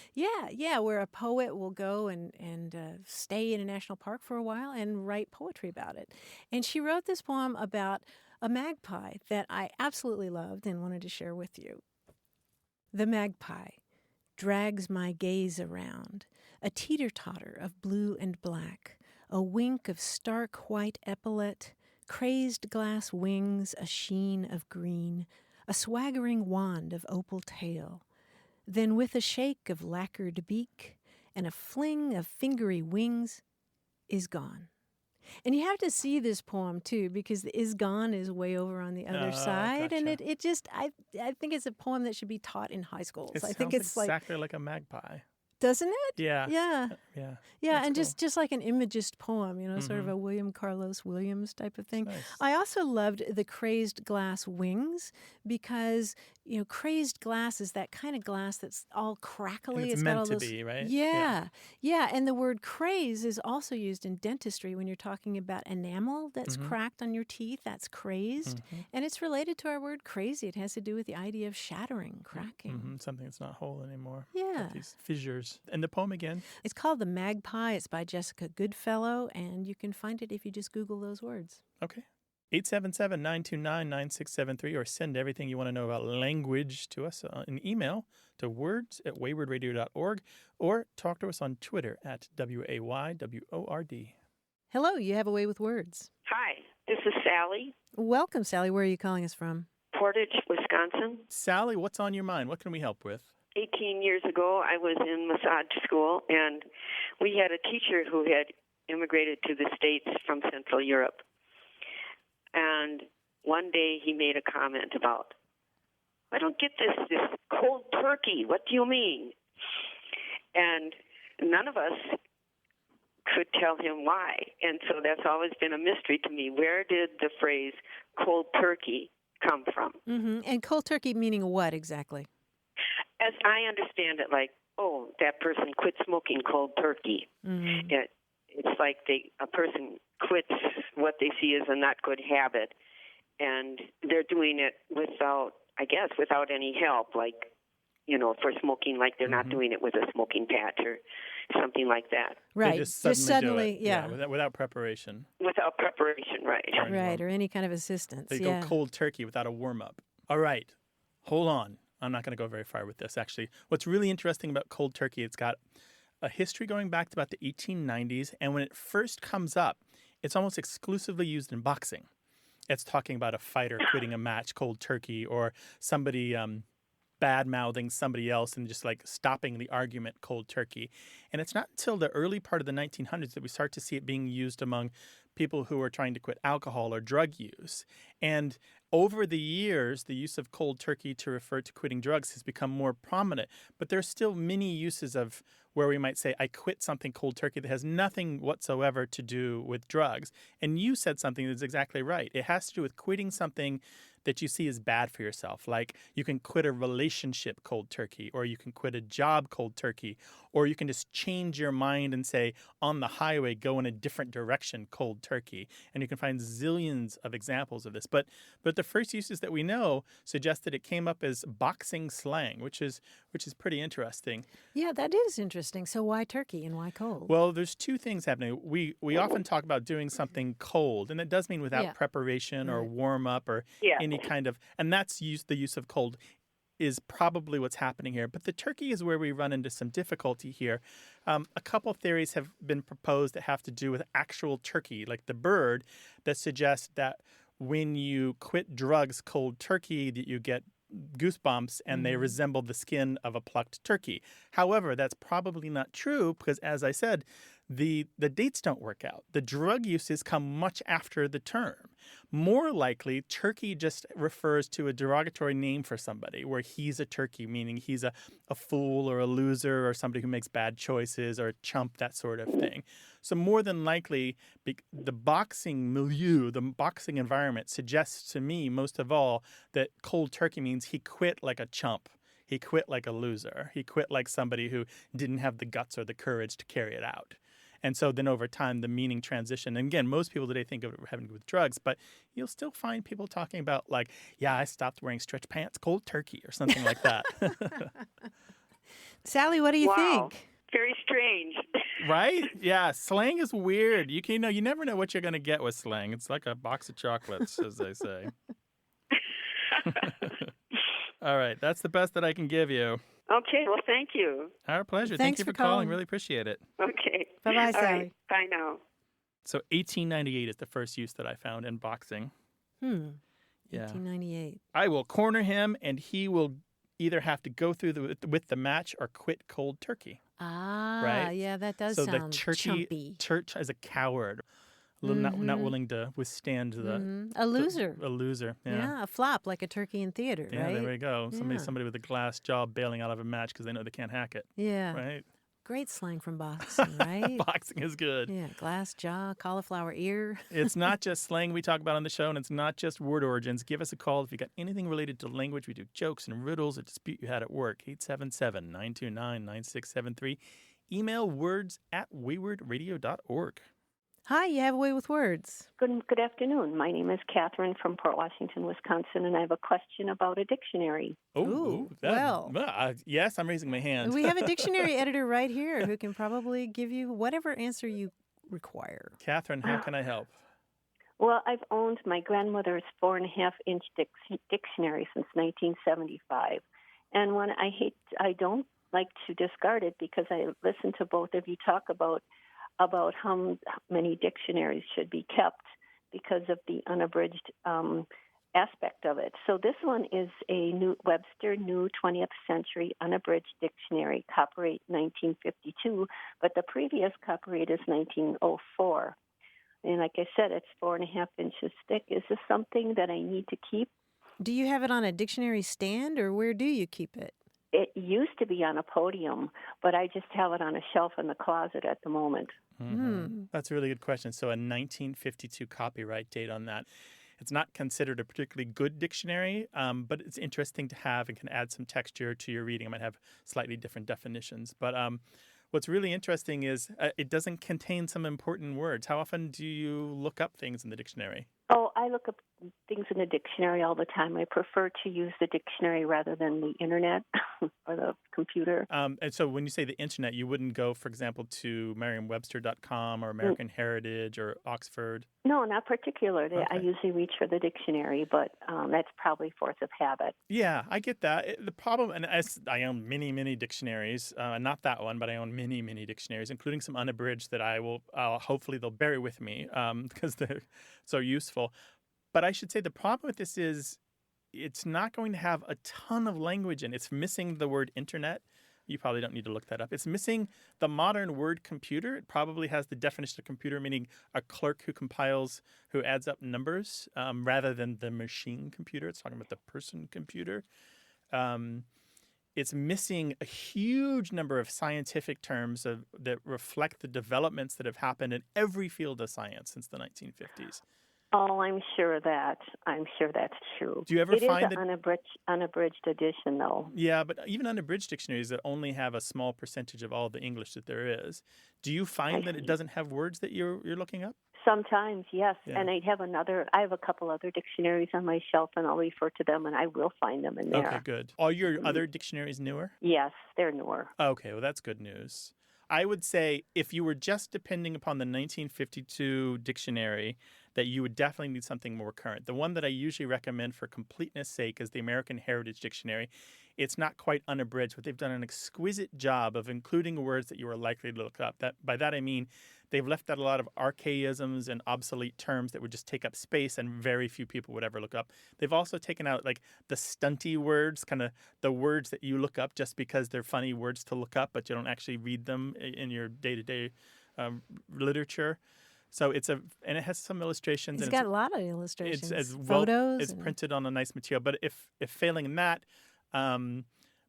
where a poet will go and stay in a national park for a while and write poetry about it. And she wrote this poem about a magpie that I absolutely loved and wanted to share with you. The magpie drags my gaze around, a teeter-totter of blue and black, a wink of stark white epaulet, crazed glass wings, a sheen of green, a swaggering wand of opal tail. Then with a shake of lacquered beak and a fling of fingery wings, is gone. And you have to see this poem, too, because the is gone is way over on the other side. Gotcha. And it just, I think it's a poem that should be taught in high schools. It I think sounds it's exactly like a magpie. Doesn't it? Yeah. Yeah. That's And cool. just like an imagist poem, sort of a William Carlos Williams type of thing. Nice. I also loved the crazed glass wings because, crazed glass is that kind of glass that's all crackly. And it's got meant all to those, be, right? Yeah. And the word craze is also used in dentistry when you're talking about enamel that's cracked on your teeth. That's crazed. And it's related to our word crazy. It has to do with the idea of shattering, cracking. Something that's not whole anymore. Yeah. Got these fissures. And the poem again? It's called The Magpie. It's by Jessica Goodfellow, and you can find it if you just Google those words. Okay. 877-929-9673, or send everything you want to know about language to us in email to words@waywardradio.org, or talk to us on Twitter at WAYWORD. Hello, you have a way with words. Hi, this is Sally, Welcome, Sally. Where are you calling us from? Portage, Wisconsin. Sally, what's on your mind? What can we help with? 18 years ago, I was in massage school, and we had a teacher who had immigrated to the States from Central Europe. And one day he made a comment about, I don't get this cold turkey. What do you mean? And none of us could tell him why. And so that's always been a mystery to me. Where did the phrase cold turkey come from? And cold turkey meaning what exactly? As I understand it, like, that person quit smoking cold turkey. It's like a person quits what they see as a not good habit, and they're doing it without any help, like, for smoking, like they're not doing it with a smoking patch or something like that. Right. They just suddenly do it. yeah. Without preparation. Without preparation, right. Right, or any kind of assistance. They go cold turkey without a warm-up. All right. Hold on. I'm not going to go very far with this, actually. What's really interesting about cold turkey, it's got a history going back to about the 1890s, and when it first comes up, it's almost exclusively used in boxing. It's talking about a fighter quitting a match cold turkey, or somebody bad-mouthing somebody else and just like stopping the argument cold turkey. And it's not until the early part of the 1900s that we start to see it being used among people who are trying to quit alcohol or drug use. And over the years, the use of cold turkey to refer to quitting drugs has become more prominent. But there's still many uses of where we might say, I quit something cold turkey that has nothing whatsoever to do with drugs. And you said something that's exactly right. It has to do with quitting something that you see as bad for yourself. Like you can quit a relationship cold turkey, or you can quit a job cold turkey, or you can just change your mind and say, on the highway, go in a different direction cold turkey. And you can find zillions of examples of this. But the first uses that we know suggest that it came up as boxing slang, which is pretty interesting. Yeah, that is interesting. So why turkey and why cold? Well, there's two things happening. We often talk about doing something cold, and it does mean without preparation or warm up or any kind of, and that's the use of cold is probably what's happening here. But the turkey is where we run into some difficulty here. A couple theories have been proposed that have to do with actual turkey, like the bird, that suggest that when you quit drugs cold turkey, that you get goosebumps and they resemble the skin of a plucked turkey. However, that's probably not true because, as I said, the dates don't work out. The drug uses come much after the term. More likely, turkey just refers to a derogatory name for somebody, where he's a turkey, meaning he's a fool or a loser or somebody who makes bad choices or a chump, that sort of thing. So more than likely, the boxing milieu, the boxing environment suggests to me, most of all, that cold turkey means he quit like a chump. He quit like a loser. He quit like somebody who didn't have the guts or the courage to carry it out. And so then over time, the meaning transition. And again, most people today think of it having to do with drugs, but you'll still find people talking about like, yeah, I stopped wearing stretch pants, cold turkey, or something like that. Sally, what do you think? Very strange. Right? Yeah, slang is weird. You never know what you're going to get with slang. It's like a box of chocolates, as they say. All right, that's the best that I can give you. Okay, well, thank you. Our pleasure. Thank you for calling. Really appreciate it. Okay. Bye-bye, Sally. Right. Bye now. So 1898 is the first use that I found in boxing. Yeah. 1898. I will corner him, and he will either have to go through with the match or quit cold turkey. Ah, right? Yeah, that does so sound the turkey, chumpy. Church as a coward. Not willing to withstand a loser. A loser, Yeah, a flop like a turkey in theater, yeah, right? There we go. Somebody with a glass jaw bailing out of a match because they know they can't hack it. Yeah. Right? Great slang from boxing, right? Boxing is good. Yeah, glass jaw, cauliflower ear. It's not just slang we talk about on the show, and it's not just word origins. Give us a call if you got anything related to language. We do jokes and riddles, a dispute you had at work. 877-929-9673. Email words@waywardradio.org. Hi, you have a way with words. Good afternoon. My name is Catherine from Port Washington, Wisconsin, and I have a question about a dictionary. Yes, I'm raising my hand. We have a dictionary editor right here who can probably give you whatever answer you require. Catherine, how can I help? Well, I've owned my grandmother's 4.5-inch dictionary since 1975, and I don't like to discard it because I listen to both of you talk about how many dictionaries should be kept because of the unabridged aspect of it. So this one is a new Webster New 20th Century Unabridged Dictionary, copyright 1952, but the previous copyright is 1904. And like I said, it's 4.5 inches thick. Is this something that I need to keep? Do you have it on a dictionary stand, or where do you keep it? It used to be on a podium, but I just have it on a shelf in the closet at the moment. Mm-hmm. That's a really good question. So a 1952 copyright date on that. It's not considered a particularly good dictionary, but it's interesting to have and can add some texture to your reading. It might have slightly different definitions. But what's really interesting is it doesn't contain some important words. How often do you look up things in the dictionary? Oh, I look up things in the dictionary all the time. I prefer to use the dictionary rather than the internet or the computer. And so when you say the internet, you wouldn't go, for example, to Merriam-Webster.com or American Heritage or Oxford? No, not particularly. Okay. I usually reach for the dictionary, but that's probably force of habit. Yeah, I get that. The problem, and I own many, many dictionaries, not that one, but I own many, many dictionaries, including some unabridged that hopefully they'll bury with me because they're so useful. But I should say the problem with this is it's not going to have a ton of language in it. It's missing the word internet. You probably don't need to look that up. It's missing the modern word computer. It probably has the definition of computer, meaning a clerk who adds up numbers rather than the machine computer. It's talking about the person computer. It's missing a huge number of scientific terms that reflect the developments that have happened in every field of science since the 1950s. Oh, I'm sure that's true. Do you ever find it is an unabridged edition, though? Yeah, but even unabridged dictionaries that only have a small percentage of all the English that there is, do you find that it doesn't have words that you're looking up? Sometimes, yes. Yeah. And I have a couple other dictionaries on my shelf, and I'll refer to them, and I will find them in there. Okay, good. Are your other dictionaries newer? Yes, they're newer. Okay, well, that's good news. I would say if you were just depending upon the 1952 dictionary, that you would definitely need something more current. The one that I usually recommend for completeness sake is the American Heritage Dictionary. It's not quite unabridged, but they've done an exquisite job of including words that you are likely to look up. By that I mean they've left out a lot of archaisms and obsolete terms that would just take up space and very few people would ever look up. They've also taken out like the stunty words, kind of the words that you look up just because they're funny words to look up, but you don't actually read them in your day-to-day literature. So and it has some illustrations. It's and got a lot of illustrations, photos. It's printed on a nice material. But if failing in that,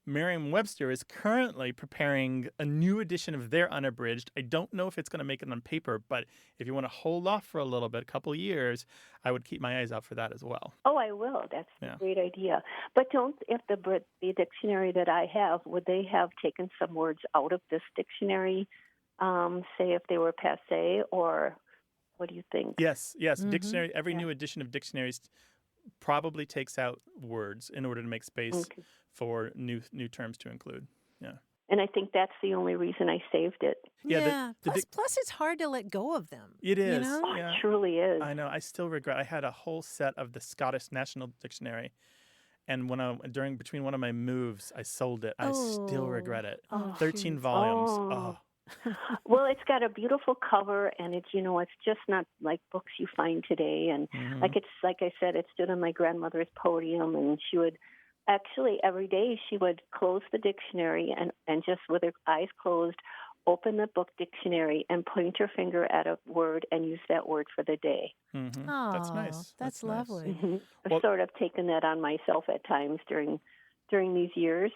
Merriam-Webster is currently preparing a new edition of their unabridged. I don't know if it's going to make it on paper, but if you want to hold off for a little bit, a couple of years, I would keep my eyes out for that as well. Oh, I will. That's a great idea. But if the dictionary that I have, would they have taken some words out of this dictionary, say if they were passé, or what do you think? Yes. Dictionary. Every new edition of dictionaries probably takes out words in order to make space for new terms to include. Yeah. And I think that's the only reason I saved it. Yeah. Plus, it's hard to let go of them. It is. You know? Oh, it truly is. I know. I still regret. I had a whole set of the Scottish National Dictionary, and between one of my moves, I sold it. I still regret it. 13 volumes. Oh. Well, it's got a beautiful cover, and it's just not like books you find today. And like I said, it stood on my grandmother's podium, and she would actually every day she would close the dictionary and just with her eyes closed, open the book dictionary and point her finger at a word and use that word for the day. Oh, that's nice. That's lovely. Nice. I've sort of taken that on myself at times during these years.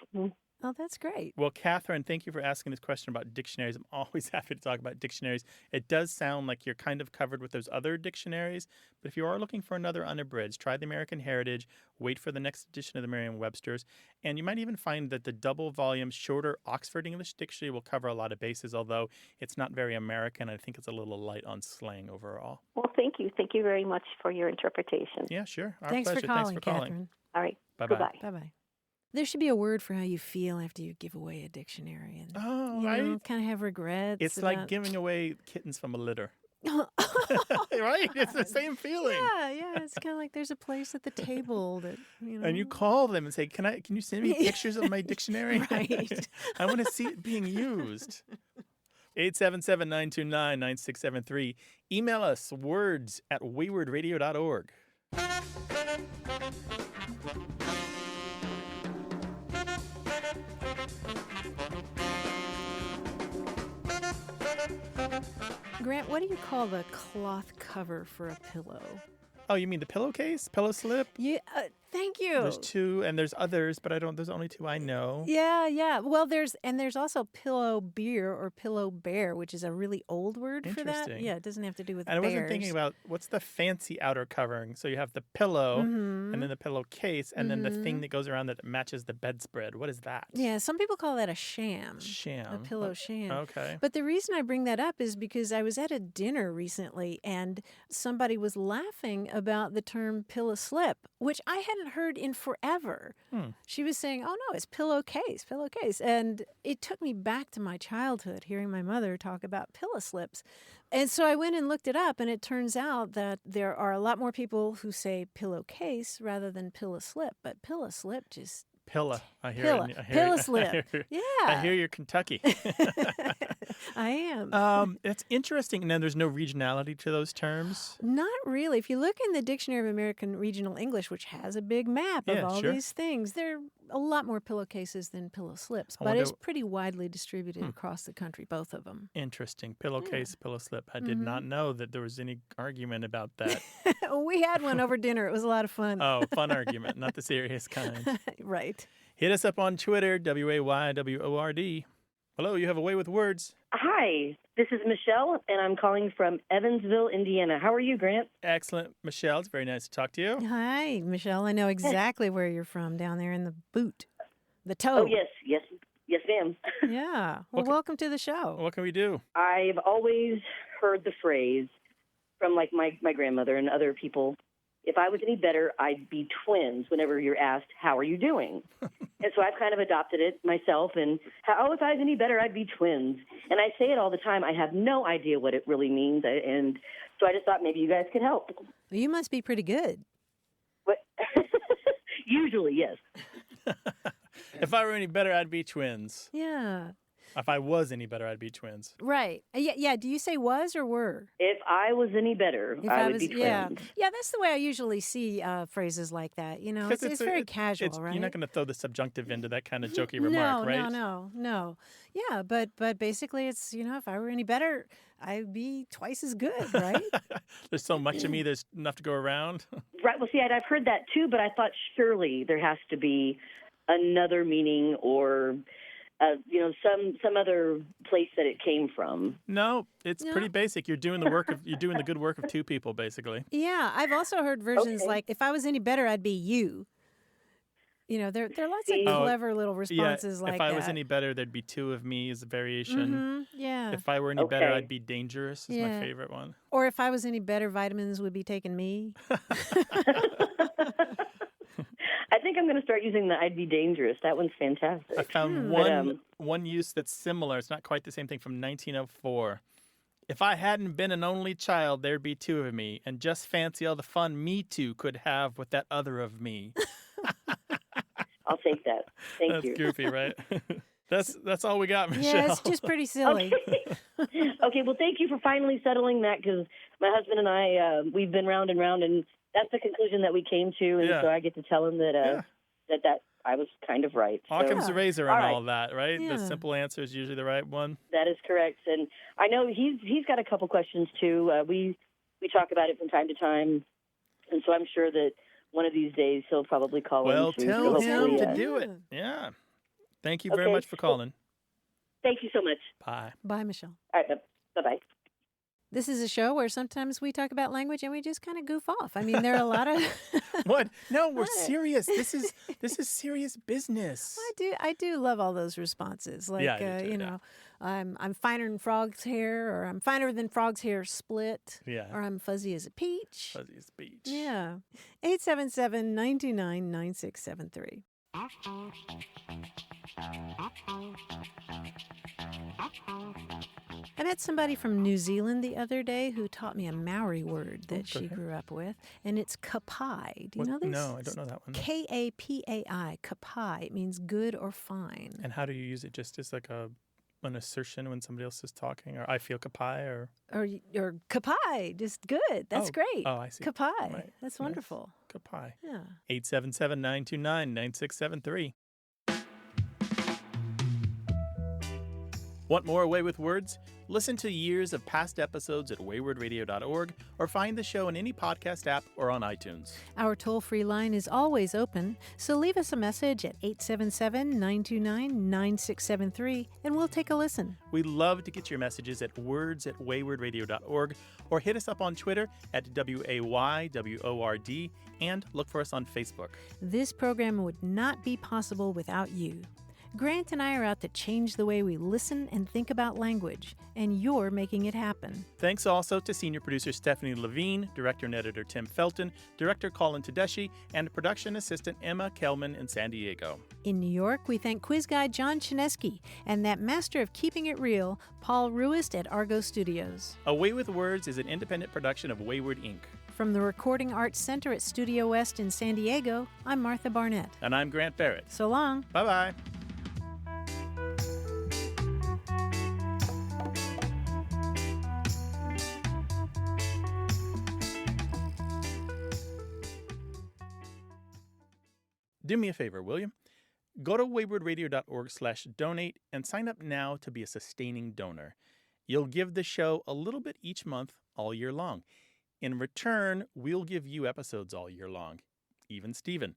Oh, that's great. Well, Catherine, thank you for asking this question about dictionaries. I'm always happy to talk about dictionaries. It does sound like you're kind of covered with those other dictionaries, but if you are looking for another unabridged, try the American Heritage, wait for the next edition of the Merriam-Webster's, and you might even find that the double-volume, shorter Oxford English Dictionary will cover a lot of bases, although it's not very American. I think it's a little light on slang overall. Well, thank you. Thank you very much for your interpretation. Yeah, sure. Our Thanks pleasure. For calling, Thanks for calling, Catherine. All right. Bye-bye. Goodbye. Bye-bye. There should be a word for how you feel after you give away a dictionary. And, kind of have regrets. It's like giving away kittens from a litter. Right? It's the same feeling. Yeah. It's kind of like there's a place at the table that, And you call them and say, can you send me pictures of my dictionary? Right. I want to see it being used. 877-929-9673. Email us words@waywardradio.org. Grant, what do you call the cloth cover for a pillow? Oh, you mean the pillowcase? Pillow slip? Yeah, thank you. There's two, and there's others, but there's only two I know. Yeah. Well, there's also pillow beer or pillow bear, which is a really old word for that. Interesting. Yeah, it doesn't have to do with And bears. I wasn't thinking about what's the fancy outer covering. So you have the pillow, and then the pillowcase, and then the thing that goes around that matches the bedspread. What is that? Yeah, some people call that a sham. Sham. A pillow sham. Okay. But the reason I bring that up is because I was at a dinner recently, and somebody was laughing about the term pillow slip, which I hadn't heard in forever. She was saying, oh no, it's pillowcase. And it took me back to my childhood, hearing my mother talk about pillow slips. And so I went and looked it up, and it turns out that there are a lot more people who say pillowcase rather than pillow slip, but pillow slip just... Pillow. I hear Pillow. it. Pillow slip. Yeah. I hear you're Kentucky. I am. It's interesting. Now, there's no regionality to those terms? Not really. If you look in the Dictionary of American Regional English, which has a big map of all these things, there are a lot more pillowcases than pillow slips, but it's pretty widely distributed across the country, both of them. Interesting. Pillowcase, pillow slip. I did not know that there was any argument about that. We had one over dinner. It was a lot of fun. Oh, fun argument, not the serious kind. Right. Hit us up on Twitter, WAYWORD. Hello, you have a way with words. Hi, this is Michelle, and I'm calling from Evansville, Indiana. How are you, Grant? Excellent, Michelle. It's very nice to talk to you. Hi, Michelle. I know exactly where you're from, down there in the boot, the toe. Oh, yes, ma'am. Yeah. Well, welcome to the show. What can we do? I've always heard the phrase from, like, my grandmother and other people, if I was any better, I'd be twins whenever you're asked, how are you doing? And so I've kind of adopted it myself, and, if I was any better, I'd be twins. And I say it all the time. I have no idea what it really means, and so I just thought maybe you guys could help. Well, you must be pretty good. What? Usually, yes. If I were any better, I'd be twins. Yeah. If I was any better, I'd be twins. Right. Yeah. Do you say was or were? If I was any better, I would be twins. Yeah, that's the way I usually see phrases like that. You know, it's very casual, right? You're not going to throw the subjunctive into that kind of jokey remark, right? No. Yeah, but basically it's, if I were any better, I'd be twice as good, right? There's so much of me, there's enough to go around. Right. Well, see, I've heard that too, but I thought surely there has to be another meaning or some other place that it came from. No, it's pretty basic. You're doing the good work of two people, basically. Yeah, I've also heard versions like, if I was any better, I'd be you. There are lots of clever little responses like that. If I was any better, there'd be two of me is a variation. Mm-hmm, yeah. If I were any better, I'd be dangerous is my favorite one. Or if I was any better, vitamins would be taking me. I think I'm going to start using the I'd be dangerous. That one's fantastic. I found one use that's similar. It's not quite the same thing, from 1904. If I hadn't been an only child, there'd be two of me, and just fancy all the fun me two could have with that other of me. I'll take that. Thank you. That's goofy, right? That's all we got, Michelle. Yeah, it's just pretty silly. Okay, well, thank you for finally settling that, because my husband and I, we've been round and round, and that's the conclusion that we came to, and so I get to tell him that that I was kind of right. Occam's razor and all right. that, right? Yeah. The simple answer is usually the right one. That is correct, and I know he's got a couple questions too. We talk about it from time to time, and so I'm sure that one of these days he'll probably call in. Well, tell him to do it. Yeah. Thank you very much for calling. Thank you so much. Bye. Bye, Michelle. All right. Bye-bye. This is a show where sometimes we talk about language and we just kind of goof off. I mean, there are a lot of... What? No, we're serious. This is serious business. I do love all those responses. Like, I'm finer than frog's hair, or I'm finer than frog's hair split. Yeah. Or I'm fuzzy as a peach. Fuzzy as a peach. Yeah. 877-929-9673. I met somebody from New Zealand the other day who taught me a Maori word that she grew up with, and it's kapai. Do you know this? No, I don't know that one. Kapai, kapai. It means good or fine. And how do you use it? Just as like an assertion when somebody else is talking, or I feel kapai, or kapai, just good. That's great. Oh, I see. Kapai. Right. That's wonderful. Kapai. Yeah. 877-929-9673. Want more Away with Words? Listen to years of past episodes at waywardradio.org, or find the show in any podcast app or on iTunes. Our toll-free line is always open, so leave us a message at 877-929-9673, and we'll take a listen. We love to get your messages at words@waywardradio.org, or hit us up on Twitter at WAYWORD, and look for us on Facebook. This program would not be possible without you. Grant and I are out to change the way we listen and think about language, and you're making it happen. Thanks also to senior producer Stephanie Levine, director and editor Tim Felton, director Colin Tedeschi, and production assistant Emma Kelman in San Diego. In New York, we thank quiz guy John Chinesky and that master of keeping it real, Paul Ruist at Argo Studios. Away with Words is an independent production of Wayward Inc. From the Recording Arts Center at Studio West in San Diego, I'm Martha Barnett. And I'm Grant Barrett. So long. Bye-bye. Do me a favor, will you? Go to waywardradio.org/donate and sign up now to be a sustaining donor. You'll give the show a little bit each month all year long. In return, we'll give you episodes all year long. Even Steven.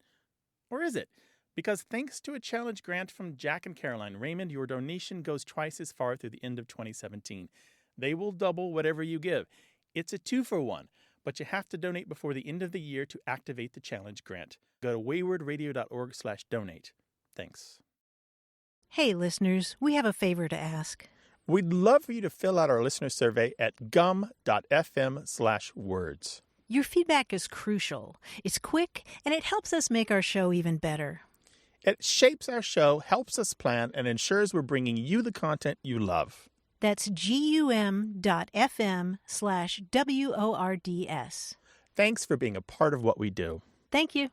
Or is it? Because thanks to a challenge grant from Jack and Caroline Raymond, your donation goes twice as far through the end of 2017. They will double whatever you give. It's a 2-for-1, but you have to donate before the end of the year to activate the challenge grant. Go to waywardradio.org/donate. Thanks. Hey, listeners, we have a favor to ask. We'd love for you to fill out our listener survey at gum.fm/words. Your feedback is crucial. It's quick, and it helps us make our show even better. It shapes our show, helps us plan, and ensures we're bringing you the content you love. That's gum.fm/WORDS. Thanks for being a part of what we do. Thank you.